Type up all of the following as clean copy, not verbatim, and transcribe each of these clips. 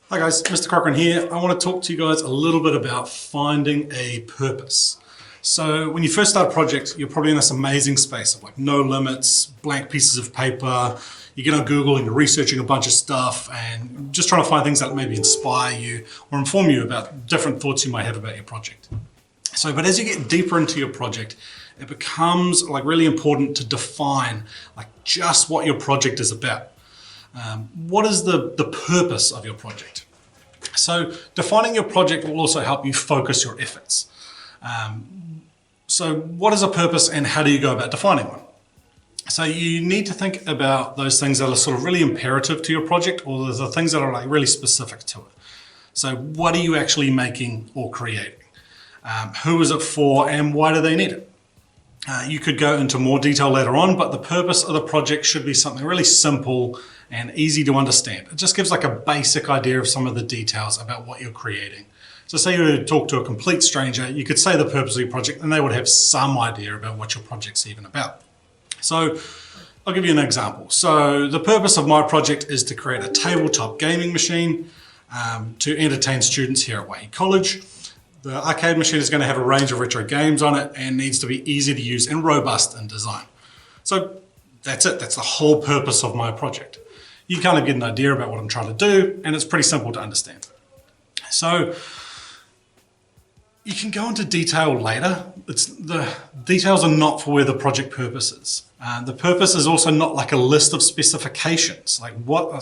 Hi guys, Mr. Cochrane here. I want to talk to you guys a little bit about finding a purpose. So when you first start a project, you're probably in this amazing space of like no limits, blank pieces of paper. You get on Google and you're researching a bunch of stuff and just trying to find things that maybe inspire you or inform you about different thoughts you might have about your project. But as you get deeper into your project, it becomes like really important to define like just what your project is about. What is the purpose of your project? So defining your project will also help you focus your efforts. So what is a purpose and how do you go about defining one? So you need to think about those things that are sort of really imperative to your project or the things that are like really specific to it. So what are you actually making or creating? Who is it for and why do they need it? You could go into more detail later on, but the purpose of the project should be something really simple and easy to understand. It just gives like a basic idea of some of the details about what you're creating. So say you were to talk to a complete stranger, you could say the purpose of your project and they would have some idea about what your project's even about. So I'll give you an example. So the purpose of my project is to create a tabletop gaming machine to entertain students here at Waihi College. The arcade machine is going to have a range of retro games on it and needs to be easy to use and robust in design. So that's it. That's the whole purpose of my project. You kind of get an idea about what I'm trying to do, and it's pretty simple to understand. So you can go into detail later. The details are not for where the project purpose is. The purpose is also not like a list of specifications. Like what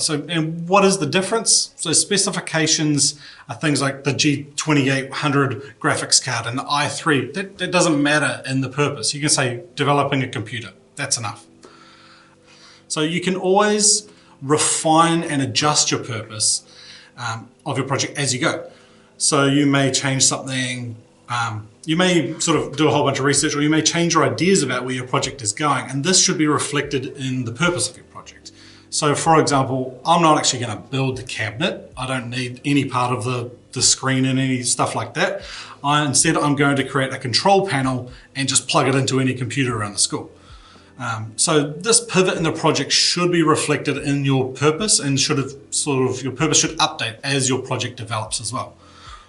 is the difference? So specifications are things like the G2800 graphics card and the i3. That doesn't matter in the purpose. You can say developing a computer. That's enough. So you can always refine and adjust your purpose of your project as you go. So you may change something, you may sort of do a whole bunch of research, or you may change your ideas about where your project is going, and this should be reflected in the purpose of your project. So for example, I'm not actually going to build the cabinet. I don't need any part of the screen and any stuff like that. Instead, I'm going to create a control panel and just plug it into any computer around the school. So this pivot in the project should be reflected in your purpose and your purpose should update as your project develops as well.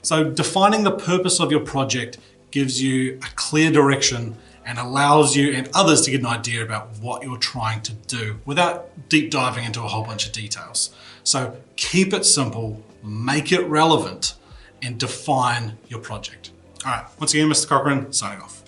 So defining the purpose of your project gives you a clear direction and allows you and others to get an idea about what you're trying to do without deep diving into a whole bunch of details. So keep it simple, make it relevant, and define your project. All right, once again, Mr. Cochrane, signing off.